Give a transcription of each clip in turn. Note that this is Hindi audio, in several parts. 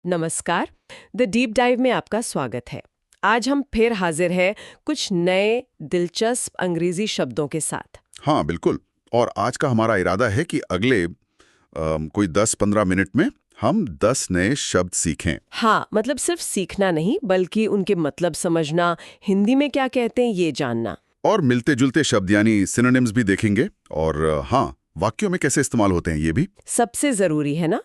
नमस्कार। द डीप डाइव में आपका स्वागत है। आज हम फिर हाजिर हैं कुछ नए दिलचस्प अंग्रेजी शब्दों के साथ। हाँ बिल्कुल। और आज का हमारा इरादा है कि अगले कोई 10-15 मिनट में हम 10 नए शब्द सीखें। हाँ, मतलब सिर्फ सीखना नहीं बल्कि उनके मतलब समझना, हिंदी में क्या कहते हैं ये जानना। और मिलते जुलते शब्द यानी सिनोनिम्स भी देखेंगे और हाँ, वाक्यों में कैसे इस्तेमाल होते हैं ये भी। सबसे जरूरी है ना,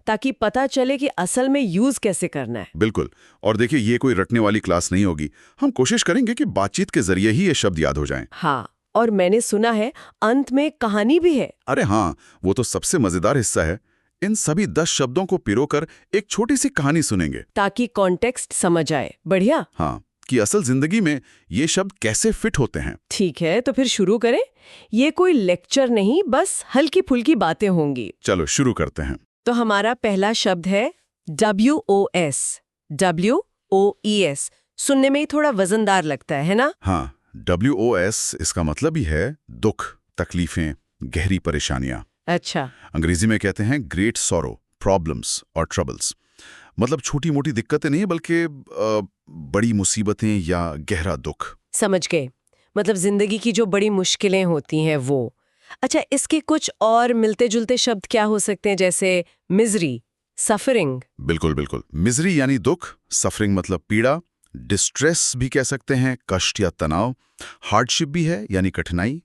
ताकि पता चले कि असल में यूज कैसे करना है। बिल्कुल। और देखिए, ये कोई रटने वाली क्लास नहीं होगी। हम कोशिश करेंगे कि बातचीत के जरिए ही ये शब्द याद हो जाएं। हाँ, और मैंने सुना है अंत में कहानी भी है। अरे हाँ, वो तो सबसे मजेदार हिस्सा है। इन सभी 10 शब्दों को पिरोकर एक छोटी सी कहानी सुनेंगे, ताकि कॉन्टेक्स्ट समझ आए। बढ़िया। हाँ, कि असल जिंदगी में ये शब्द कैसे फिट होते हैं। ठीक है, तो फिर शुरू करें। ये कोई लेक्चर नहीं, बस हल्की फुल्की बातें होंगी। चलो शुरू करते हैं। तो हमारा पहला शब्द है WOS। WOES सुनने में ही थोड़ा वजनदार लगता है ना? हाँ, WOS इसका मतलब ही है दुख, तकलीफें, गहरी परेशानियां। अच्छा। अंग्रेजी में कहते हैं ग्रेट सॉरो, प्रॉब्लम्स और ट्रबल्स। मतलब छोटी मोटी दिक्कतें नहीं बल्कि बड़ी मुसीबतें या गहरा दुख। समझ गए, मतलब जिंदगी की जो बड़ी मुश्किलें होती हैं वो। अच्छा, इसके कुछ और मिलते जुलते शब्द क्या हो सकते हैं, जैसे मिजरी, सफरिंग? बिल्कुल बिल्कुल। मिजरी यानी दुख, सफरिंग मतलब पीड़ा, डिस्ट्रेस भी कह सकते हैं, कष्ट या तनाव। हार्डशिप भी है यानी कठिनाई।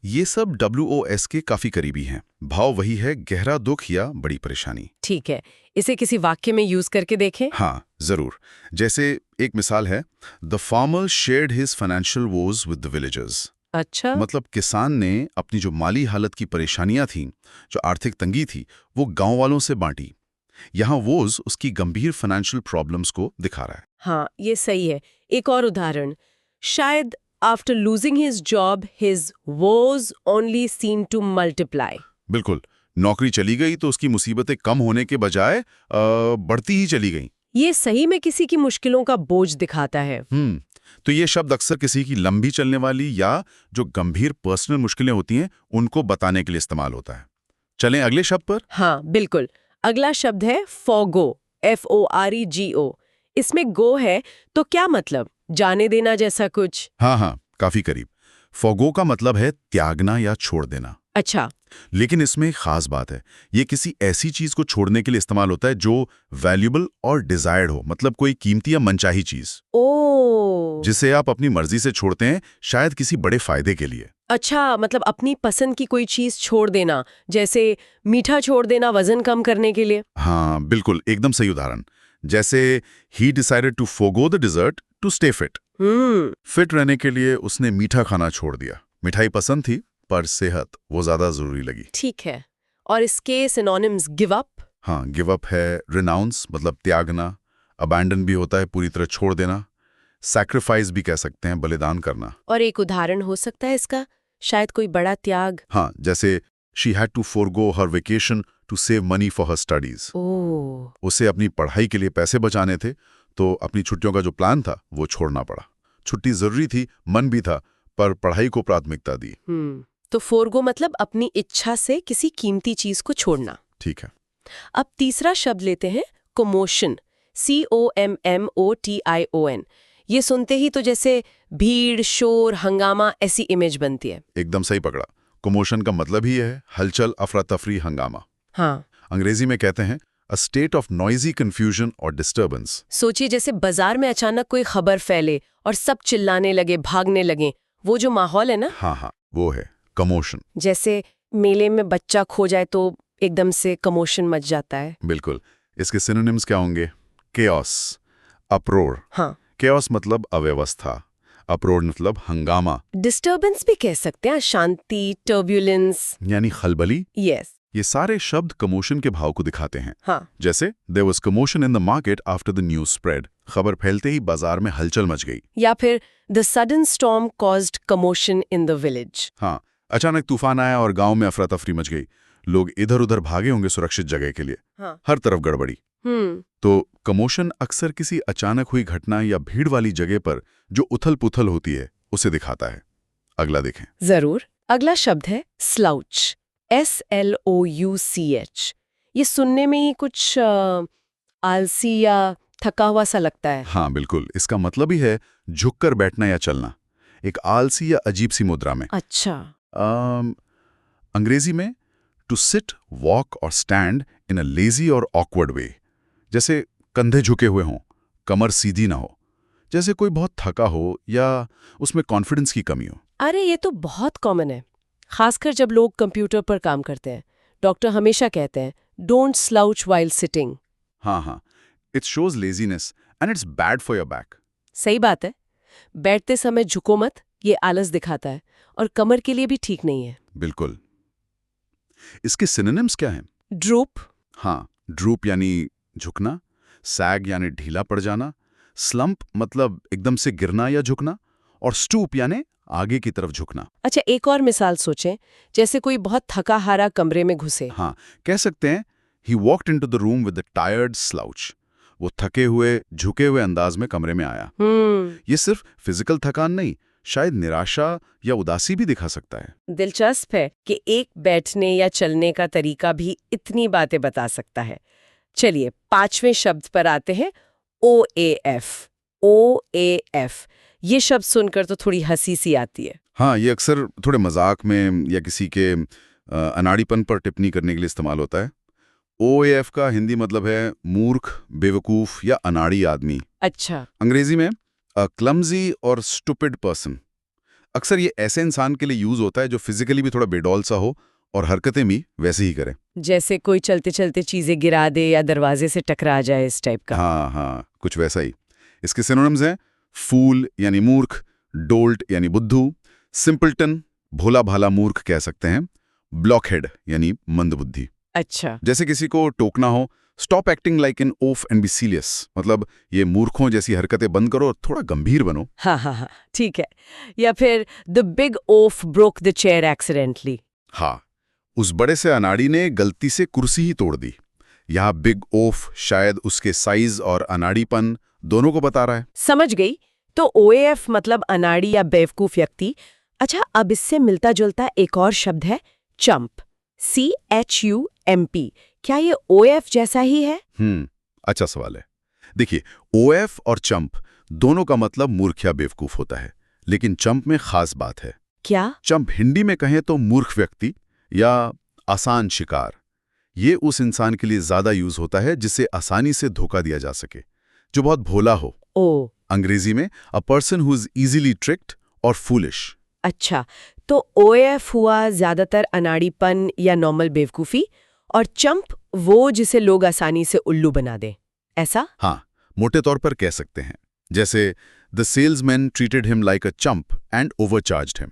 ये सब WOS के काफी करीबी हैं। भाव वही है, गहरा दुख या बड़ी परेशानी। ठीक है, इसे किसी वाक्य में यूज करके देखें। हाँ जरूर। जैसे एक मिसाल है, the farmer shared his financial woes with the villagers. अच्छा। मतलब किसान ने अपनी जो माली हालत की परेशानियां थीं, जो आर्थिक तंगी थी, वो गांव वालों से बांटी। यहाँ वोज उसकी गंभीर फाइनेंशियल प्रॉब्लम्स को दिखा रहा है। हाँ, ये सही है। एक और उदाहरण, शायद after losing his job his woes only seem to multiply. बिल्कुल। नौकरी चली गई तो उसकी मुसीबतें कम होने के बजाय बढ़ती ही चली गईं। ये सही में किसी की मुश्किलों का बोझ दिखाता है। तो ये शब्द अक्सर किसी की लंबी चलने वाली या जो गंभीर पर्सनल मुश्किलें होती हैं उनको बताने के लिए इस्तेमाल होता है। चलें अगले शब्द पर। हाँ बिल्कुल। अगला शब्द है फोगो। FOREGO। इसमें गो है तो क्या मतलब, जाने देना जैसा कुछ? हाँ हाँ, काफी करीब। फोगो का मतलब है त्यागना या छोड़ देना। अच्छा। लेकिन इसमें एक खास बात है, ये किसी ऐसी चीज को छोड़ने के लिए इस्तेमाल होता है जो वैल्यूएबल और डिजायर्ड हो, मतलब कोई कीमती या मनचाही चीज ओ। जिसे आप अपनी मर्जी से छोड़ते हैं, शायद किसी बड़े फायदे के लिए। अच्छा, मतलब अपनी पसंद की कोई चीज छोड़ देना, जैसे मीठा छोड़ देना वजन कम करने के लिए। हाँ बिल्कुल, एकदम सही उदाहरण। जैसे ही decided to forgo the dessert to stay fit. Fit रहने के लिए उसने मीठा खाना छोड़ दिया। मिठाई पसंद थी पर सेहत वो ज्यादा जरूरी लगी। ठीक है। और इसके सिनोनिम्स गिव अप। हाँ, गिव अप है, रिनाउंस मतलब त्यागना, अबैंडन भी होता है पूरी तरह छोड़ देना, सैक्रिफाइस भी कह सकते हैं बलिदान करना। और एक उदाहरण हो सकता है इसका, शायद कोई बड़ा त्याग। हाँ, जैसे she had to forgo her vacation to save money for her studies. ओह। उसे अपनी पढ़ाई के लिए पैसे बचाने थे, तो अपनी छुट्टियों का जो प्लान था वो छोड़ना पड़ा। छुट्टी जरूरी थी, मन भी था, पर पढ़ाई को प्राथमिकता दी। तो फोरगो मतलब अपनी इच्छा से किसी कीमती चीज को छोड़ना। ठीक है। अब तीसरा शब्द लेते हैं, कमोशन। COMMOTION। ये सुनते ही तो जैसे भीड़, शोर, हंगामा ऐसी इमेज बनती है। एकदम सही पकड़ा। कमोशन का मतलब ही है हलचल, अफरा तफरी, हंगामा। हाँ। अंग्रेजी में कहते हैं a state of noisy confusion और डिस्टर्बेंस। सोचिए जैसे बाजार में अचानक कोई खबर फैले और सब चिल्लाने लगे, भागने लगे, वो जो माहौल है ना। हाँ हाँ, वो है कमोशन। जैसे मेले में बच्चा खो जाए तो एकदम से कमोशन मच जाता है। बिल्कुल। इसके सिनोनिम्स क्या होंगे? केओस, अप्रोर। हाँ। केओस मतलब अव्यवस्था, अप्रोर मतलब हंगामा डिस्टर्बेंस भी कह सकते हैं, शांति, टर्ब्यूलेंस। यानी खलबली। यस। ये सारे शब्द कमोशन के भाव को दिखाते हैं। हाँ। जैसे there was commotion in the market after the news spread. खबर फैलते ही बाजार में हलचल मच गई। या फिर the sudden storm caused commotion in the village. हाँ, अचानक तूफान आया और गांव में अफरा तफरी मच गई। लोग इधर उधर भागे होंगे सुरक्षित जगह के लिए। हाँ। हर तरफ गड़बड़ी। तो कमोशन अक्सर किसी अचानक हुई घटना या भीड़ वाली जगह पर जो उथल पुथल होती है उसे दिखाता है। अगला देखें। जरूर। अगला शब्द है स्लाउच। SLOUCH। ये सुनने में ही कुछ आलसी या थका हुआ सा लगता है। हाँ बिल्कुल, इसका मतलब ही है झुककर बैठना या चलना, एक आलसी या अजीब सी मुद्रा में। अच्छा। अंग्रेजी में टू सिट, वॉक और स्टैंड इन अ लेजी और ऑकवर्ड वे, जैसे कंधे झुके हुए हों, कमर सीधी ना हो, जैसे कोई बहुत थका हो या उसमें कॉन्फिडेंस की कमी हो। अरे ये तो बहुत कॉमन है, खासकर जब लोग कंप्यूटर पर काम करते हैं। डॉक्टर हमेशा कहते हैं डोंट स्लाउच व्हाइल सिटिंग। हाँ, it shows laziness and it's bad for your back. सही बात है, बैठते समय झुको मत, ये आलस दिखाता है और कमर के लिए भी ठीक नहीं है। बिल्कुल। इसके सिनोनिम्स क्या हैं? ड्रूप। हाँ, ड्रूप यानी झुकना, सैग यानी ढीला पड़ जाना, स्लंप मतलब एकदम से गिरना या झुकना, और स्टूप यानी आगे की तरफ झुकना। अच्छा, एक और मिसाल सोचें, जैसे कोई बहुत थका हारा कमरे में घुसे। हाँ, कह सकते हैं he walked into the room with a tired slouch. वो थके हुए, झुके हुए अंदाज में कमरे में आया। ये सिर्फ फिजिकल थकान नहीं, शायद निराशा या उदासी भी दिखा सकता है। दिलचस्प है कि एक बैठने या चलने का तरीका भी इतनी बातें बता सकता है। चलिए 5वें शब्द पर आते हैं, OAF। OAF, ये शब्द सुनकर तो थोड़ी हंसी सी आती है। हाँ, ये अक्सर थोड़े मजाक में या किसी के अनाड़ीपन पर टिप्पणी करने के लिए इस्तेमाल होता है। OAF का हिंदी मतलब है मूर्ख, बेवकूफ या अनाड़ी आदमी। अच्छा। अंग्रेजी में क्लमजी और स्टूपिड पर्सन। अक्सर ये ऐसे इंसान के लिए यूज होता है जो फिजिकली भी थोड़ा बेडौल सा हो और हरकतें भी वैसे ही करे। जैसे कोई चलते चलते चीजें गिरा दे या दरवाजे से टकरा जाए, इस टाइप का। हाँ, कुछ वैसा ही। इसके सिनोनिम्स हैं फूल यानी मूर्ख, डोल्ट यानी बुद्धू, सिंपलटन भोला भाला मूर्ख कह सकते हैं, ब्लॉकहेड यानी मंदबुद्धि। अच्छा। जैसे किसी को टोकना हो, stop acting like an of and be serious, मतलब ये मूर्खों जैसी हरकतें बंद करो और थोड़ा गंभीर बनो। हाँ, ठीक है। या फिर the big of broke the chair accidentally. हाँ, उस बड़े से अनाड़ी ने गलती से कुर्सी ही तोड़ दी। यहाँ बिग ओफ शायद उसके साइज और अनाड़ीपन दोनों को बता रहा है। समझ गई। तो OAF मतलब अनाड़ी या बेवकूफ व्यक्ति। अच्छा, अब इससे मिलता जुलता एक और शब्द है, चंप। CHUMP। क्या ये OAF जैसा ही है? अच्छा सवाल है। देखिए, OF और चंप दोनों का मतलब मूर्ख या बेवकूफ होता है, लेकिन चंप में खास बात है। क्या? चंप हिंदी में कहें तो मूर्ख व्यक्ति या आसान शिकार। ये उस इंसान के लिए ज्यादा यूज होता है जिसे आसानी से धोखा दिया जा सके, जो बहुत भोला हो। अंग्रेजी में a person who is easily tricked और फूलिश। अच्छा, तो OAF हुआ ज्यादातर अनाड़ीपन या नॉर्मल बेवकूफी, और चंप वो जिसे लोग आसानी से उल्लू बना दें, ऐसा? हाँ, मोटे तौर पर कह सकते हैं। जैसे the salesman treated him like a chump and overcharged him.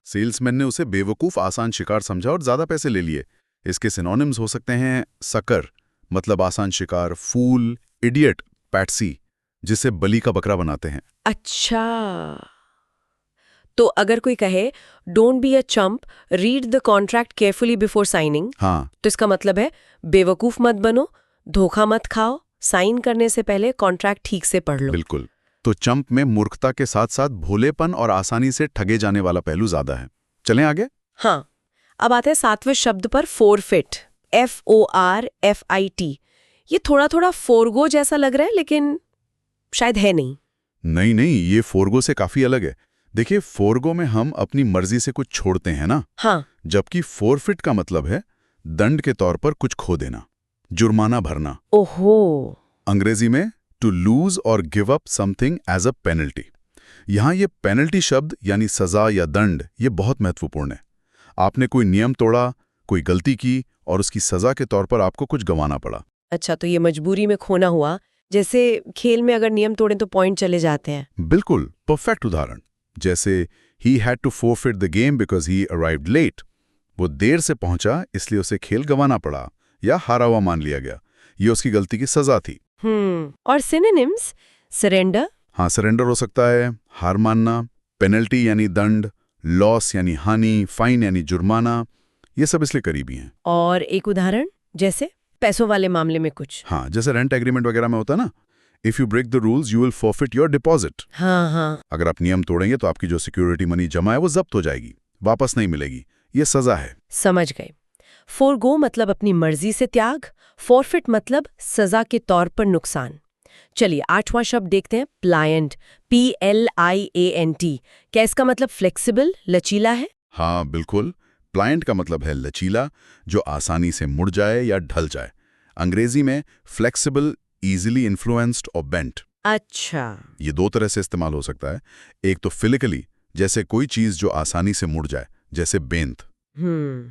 Salesman ने उसे बेवकूफ आसान शिकार समझा और ज्यादा पैसे ले लिए। इसके सिनोनिम्स हो सकते हैं सकर मतलब आसान शिकार, फूल, इडियट, पैट्सी जिसे बलि का बकरा बनाते हैं। अच्छा, तो अगर कोई कहे don't be a Champ, read the contract carefully before signing, हाँ, तो इसका मतलब है बेवकूफ मत बनो, धोखा मत खाओ, साइन करने से पहले कॉन्ट्रैक्ट ठीक से पढ़ लो। बिल्कुल। तो चंप में मूर्खता के साथ साथ भोलेपन और आसानी से ठगे जाने वाला पहलू ज्यादा है। चलें आगे। हाँ, अब आते हैं 7वें शब्द पर, फोरफिट। FORFIT। ये थोड़ा थोड़ा फोरगो जैसा लग रहा है, लेकिन शायद है नहीं। नहीं, ये फोरगो से काफी अलग है। देखिए, फोरगो में हम अपनी मर्जी से कुछ छोड़ते हैं ना। हाँ। जबकि फोरफिट का मतलब है दंड के तौर पर कुछ खो देना, जुर्माना भरना। ओहो। अंग्रेजी में टू लूज और give up something as a penalty. यहां ये पेनल्टी शब्द यानी सजा या दंड, ये बहुत महत्वपूर्ण है। आपने कोई नियम तोड़ा, कोई गलती की और उसकी सजा के तौर पर आपको कुछ गंवाना पड़ा। अच्छा, तो ये मजबूरी में खोना हुआ। जैसे खेल में अगर नियम तोड़ें तो पॉइंट चले जाते हैं। बिल्कुल, परफेक्ट उदाहरण। जैसे he had to forfeit the game because he arrived late. वो देर से पहुंचा इसलिए उसे खेल गंवाना पड़ा या हारा हुआ मान लिया गया। ये उसकी गलती की सजा थी। और सिनोनिम्स, सरेंडर। हाँ, सरेंडर हो सकता है हार मानना, पेनल्टी यानी दंड, लॉस यानी हानि, फाइन यानी जुर्माना, ये सब इसलिए करीबी हैं। और एक उदाहरण, जैसे पैसों वाले मामले में कुछ। हाँ, जैसे रेंट एग्रीमेंट वगैरह में होता है ना, if you break the rules you will forfeit your deposit. हाँ। अगर आप नियम तोड़ेंगे तो आपकी जो सिक्योरिटी मनी जमा है वो जब्त हो जाएगी, वापस नहीं मिलेगी। ये सजा है। समझ गए। फोरगो मतलब अपनी मर्जी से त्याग, फॉरफिट मतलब सजा के तौर पर नुकसान। चलिए 8वां शब्द देखते हैं, प्लायंट, PLIANT। क्या इसका मतलब फ्लेक्सिबल, लचीला है? हाँ बिल्कुल, प्लायंट का मतलब है लचीला, जो आसानी से मुड़ जाए या ढल जाए। अंग्रेजी में फ्लेक्सिबल, इजीली इन्फ्लुएंस्ड और बेंट। अच्छा। ये दो तरह से इस्तेमाल हो सकता है। एक तो फिजिकली, जैसे कोई चीज जो आसानी से मुड़ जाए, जैसे बेंत।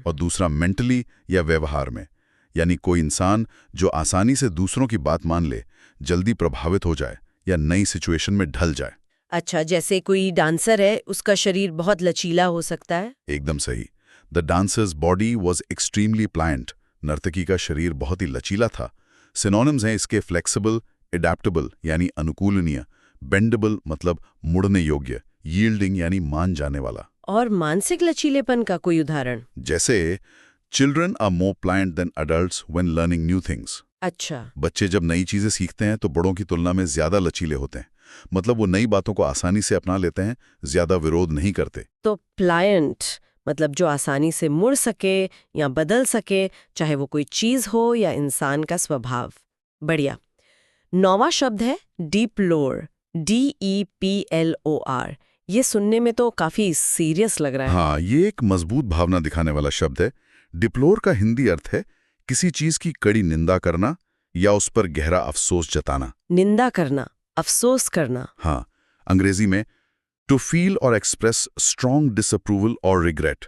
और दूसरा मेंटली या व्यवहार में, यानी कोई इंसान जो आसानी से दूसरों की बात मान ले, जल्दी प्रभावित हो जाए या नई सिचुएशन में ढल जाए। अच्छा, जैसे कोई डांसर है, उसका शरीर बहुत लचीला हो सकता है। एकदम सही। The dancer's body was extremely pliant. नर्तकी का शरीर बहुत ही लचीला था। सिनोनिम्स हैं इसके फ्लेक्सिबल, एडेप्टेबल यानी अनुकूलनीय, बेंडेबल मतलब मुड़ने योग्य, यील्डिंग यानी मान जाने वाला। और मानसिक लचीलेपन का कोई उदाहरण? जैसे children are more pliant than adults when learning new things. अच्छा। बच्चे जब नई चीजें सीखते हैं तो बड़ों की तुलना में ज्यादा लचीले होते हैं। मतलब वो नई बातों को आसानी से अपना लेते हैं, ज्यादा विरोध नहीं करते। तो प्लायंट मतलब जो आसानी से मुड़ सके या बदल सके, चाहे वो कोई चीज हो या इंसान का स्वभाव। बढ़िया। 9वां शब्द है डिप्लोर, DEPLOR। ये सुनने में तो काफी सीरियस लग रहा है। हाँ, ये एक मजबूत भावना दिखाने वाला शब्द है। डिप्लोर का हिंदी अर्थ है किसी चीज की कड़ी निंदा करना या उस पर गहरा अफसोस जताना। निंदा करना, अफसोस करना। हाँ, अंग्रेजी में टू फील और एक्सप्रेस स्ट्रॉन्ग डिसअप्रूवल और रिग्रेट।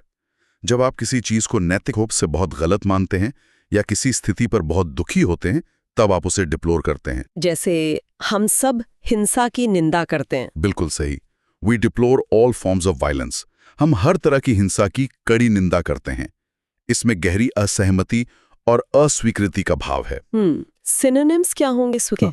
जब आप किसी चीज को नैतिक रूप से बहुत गलत मानते हैं या किसी स्थिति पर बहुत दुखी होते हैं, तब आप उसे डिप्लोर करते हैं। जैसे हम सब हिंसा की निंदा करते हैं। बिल्कुल सही। We deplore all forms of violence. हम हर तरह की हिंसा की कड़ी निंदा करते हैं। इसमें गहरी असहमति और अस्वीकृति का भाव है। सिनोनिम्स क्या होंगे इसके?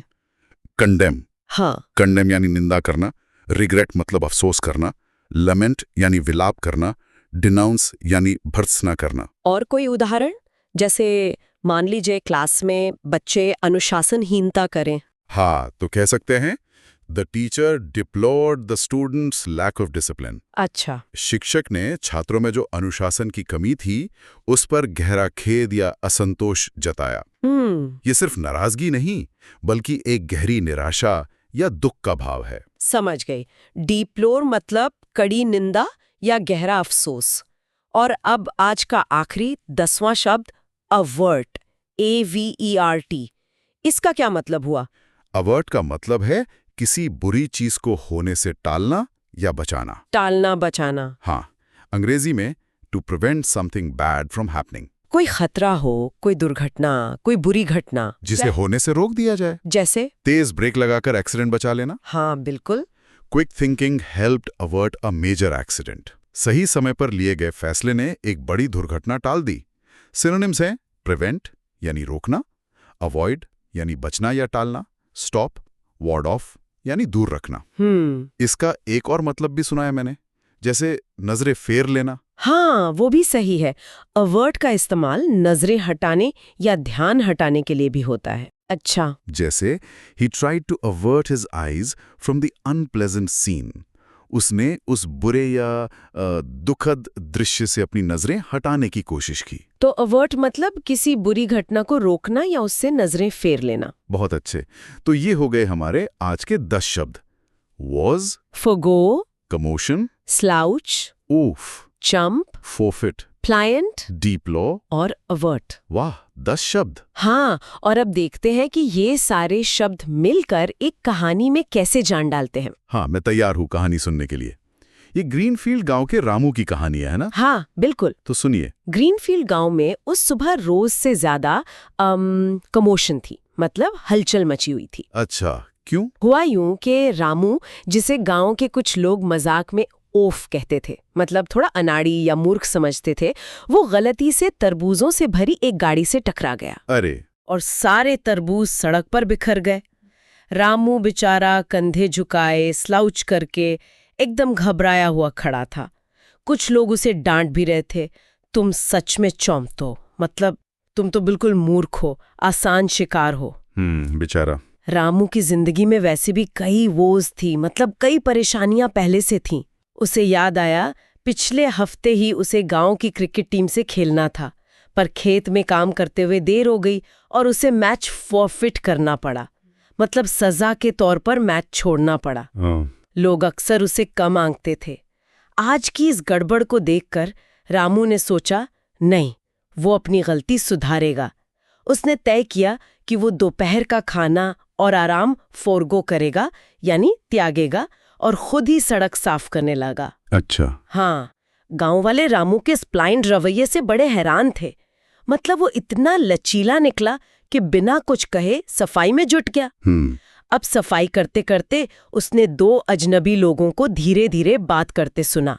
कंडेम। हाँ। कंडेम यानी निंदा करना, रिग्रेट मतलब अफसोस करना, लमेंट यानी विलाप करना, डिनाउंस यानी भर्त्सना करना। और कोई उदाहरण? जैसे मान लीजिए क्लास में बच्चे अनुशासनहीनता करें। हाँ, तो कह सकते हैं the teacher deplored the students lack of discipline. अच्छा। शिक्षक ने छात्रों में जो अनुशासन की कमी थी, उस पर गहरा खेद या असंतोष जताया। ये सिर्फ नाराजगी नहीं, बल्कि एक गहरी निराशा या दुख का भाव है। समझ गई। डिप्लोर मतलब कड़ी निंदा या गहरा अफसोस। और अब आज का आखिरी 10वां शब्द अवर्ट, AVERT। इसका क्या मतलब हुआ? अवर्ट का मतलब है किसी बुरी चीज को होने से टालना या बचाना। टालना, बचाना। हाँ, अंग्रेजी में to prevent something bad from happening. कोई खतरा हो, कोई दुर्घटना, कोई बुरी घटना, जिसे होने से रोक दिया जाए। जैसे तेज ब्रेक लगाकर एक्सीडेंट बचा लेना। हाँ बिल्कुल। Quick thinking helped avert a major accident. सही समय पर लिए गए फैसले ने एक बड़ी दुर्घटना टाल दी। सिनोनिम्स हैं प्रिवेंट यानी रोकना, अवॉइड यानी बचना या टालना, स्टॉप, वार्ड ऑफ यानी दूर रखना। इसका एक और मतलब भी सुना है मैंने, जैसे नजरें फेर लेना। हाँ, वो भी सही है। अवर्ट का इस्तेमाल नजरें हटाने या ध्यान हटाने के लिए भी होता है। अच्छा। जैसे he tried to avert his eyes from the unpleasant scene। उसने उस बुरे या दुखद दृश्य से अपनी नजरें हटाने की कोशिश की। तो अवर्ट मतलब किसी बुरी घटना को रोकना या उससे नजरें फेर लेना। बहुत अच्छे। तो ये हो गए हमारे आज के 10 शब्द। Was, forgo, commotion, slouch, oof, jump, forfeit, pliant deep law और avert। वाह, 10 शब्द। हाँ, और अब देखते हैं कि ये सारे शब्द मिलकर एक कहानी में कैसे जान डालते हैं। हाँ, मैं तैयार हूँ कहानी सुनने के लिए। ये ग्रीनफील्ड गांव के रामू की कहानी है ना? हाँ बिल्कुल। तो सुनिए। ग्रीनफील्ड गांव में उस सुबह रोज से ज्यादा कमोशन थी, मतलब हलचल मची हुई थी। अच्छा, क्यों? हुआ यूं कि रामू, जिसे गांव के कुछ लोग मजाक में ओफ कहते थे, मतलब थोड़ा अनाड़ी या मूर्ख समझते थे, वो गलती से तरबूजों से भरी एक गाड़ी से टकरा गया। अरे! और सारे तरबूज सड़क पर बिखर गए। रामू बेचारा कंधे झुकाए, स्लाउच करके एकदम घबराया हुआ खड़ा था। कुछ लोग उसे डांट भी रहे थे, तुम सच में चौंपतो, मतलब तुम तो बिल्कुल मूर्ख हो, आसान शिकार हो। बेचारा। रामू की जिंदगी में वैसे भी कई वोज थी, मतलब कई परेशानियां पहले से थीं। उसे याद आया पिछले हफ्ते ही उसे गांव की क्रिकेट टीम से खेलना था, पर खेत में काम करते हुए देर हो गई और उसे मैच फॉरफिट करना पड़ा, मतलब सजा के तौर पर मैच छोड़ना पड़ा। लोग अक्सर उसे कम आंकते थे। आज की इस गड़बड़ को देखकर रामू ने सोचा, नहीं, वो अपनी गलती सुधारेगा। उसने तय किया कि वो दोपहर का खाना और आराम फोरगो करेगा, यानी त्यागेगा, और खुद ही सड़क साफ करने लगा। अच्छा। हाँ, गांव वाले रामू के स्प्लाइंड रवैये से बड़े हैरान थे। मतलब वो इतना लचीला निकला कि बिना कुछ कहे सफाई में जुट गया। अब सफाई करते करते उसने 2 अजनबी लोगों को धीरे धीरे बात करते सुना।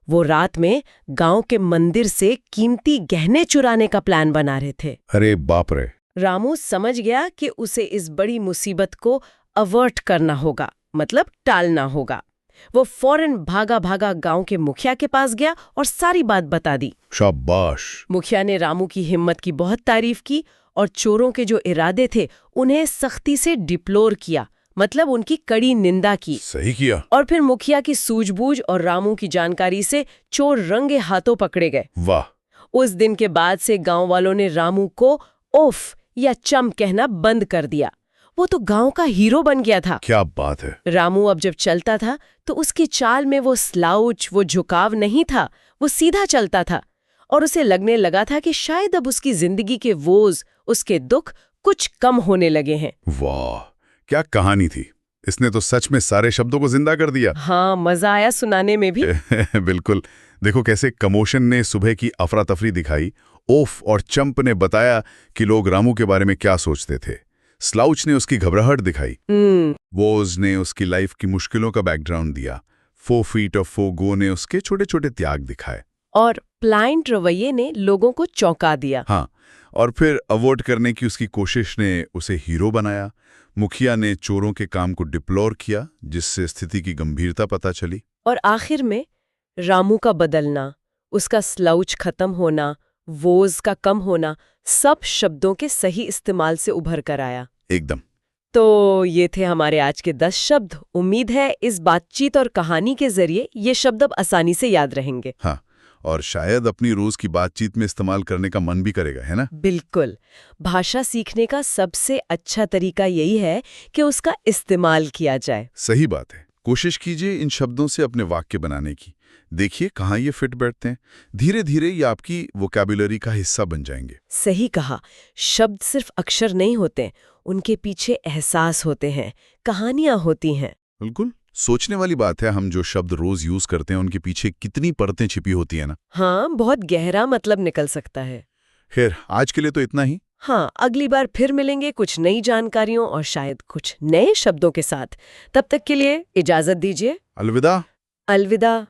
वो रात में गांव के मंदिर से कीमती गहने चुराने का प्लान बना रहे थे। अरे बाप रे! रामू समझ गया कि उसे इस बड़ी मुसीबत को अवर्ट करना होगा, मतलब टालना होगा। वो फौरन भागा भागा गांव के मुखिया के पास गया और सारी बात बता दी। शाबाश! मुखिया ने रामू की हिम्मत की बहुत तारीफ की और चोरों के जो इरादे थे उन्हें सख्ती से डिप्लोर किया, मतलब उनकी कड़ी निंदा की। सही किया। और फिर मुखिया की सूझबूझ और रामू की जानकारी से चोर रंगे हाथों पकड़े गए। वाह! उस दिन के बाद से गांव वालों ने रामू को ओफ या चम कहना बंद कर दिया। वो तो गांव का हीरो बन गया था। क्या बात है! रामू अब जब चलता था तो उसकी चाल में वो स्लाउच, वो झुकाव नहीं था, वो सीधा चलता था। और उसे लगने लगा था कि शायद अब उसकी जिंदगी के बोझ, उसके दुख कुछ कम होने लगे हैं। वाह, क्या कहानी थी! इसने तो सच में सारे शब्दों को जिंदा कर दिया। हाँ, मजा आया सुनाने में भी। बिल्कुल। देखो कैसे कमोशन ने सुबह की अफरा तफरी दिखाई, ओफ और चंप ने बताया कि लोग रामू के बारे में क्या सोचते थे, स्लाउच ने उसकी घबराहट दिखाई, वोज ने उसकी लाइफ की मुश्किलों का बैकग्राउंड दिया, 4 फीट ऑफ फोगो ने उसके छोटे छोटे त्याग दिखाए, और प्लाइंट रवैये ने लोगों को चौंका दिया। हाँ, और फिर अवॉर्ड करने की उसकी कोशिश ने उसे हीरो बनाया। मुखिया ने चोरों के काम को डिप्लोर किया, जिससे स्थिति की गंभीरता पता चली। और आखिर में रामू का बदलना, उसका स्लाउच खत्म होना, वोज का कम होना, सब शब्दों के सही इस्तेमाल से उभर कर आया। एकदम। तो ये थे हमारे आज के 10 शब्द। उम्मीद है इस बातचीत और कहानी के जरिए ये शब्द अब आसानी से याद रहेंगे। हाँ, और शायद अपनी रोज की बातचीत में इस्तेमाल करने का मन भी करेगा, है ना? बिल्कुल। भाषा सीखने का सबसे अच्छा तरीका यही है कि उसका इस्तेमाल किया जाए। सही बात है। कोशिश कीजिए इन शब्दों से अपने वाक्य बनाने की। देखिए कहाँ ये फिट बैठते हैं। धीरे धीरे ये आपकी वोकैबुलरी का हिस्सा बन जाएंगे। सही कहा। शब्द सिर्फ अक्षर नहीं होते, उनके पीछे एहसास होते हैं, कहानियां होती हैं। बिल्कुल। सोचने वाली बात है, हम जो शब्द रोज यूज करते हैं उनके पीछे कितनी परतें छिपी होती है ना। हाँ, बहुत गहरा मतलब निकल सकता है। खैर, आज के लिए तो इतना ही। हाँ, अगली बार फिर मिलेंगे कुछ नई जानकारियों और शायद कुछ नए शब्दों के साथ। तब तक के लिए इजाजत दीजिए। अलविदा। अलविदा।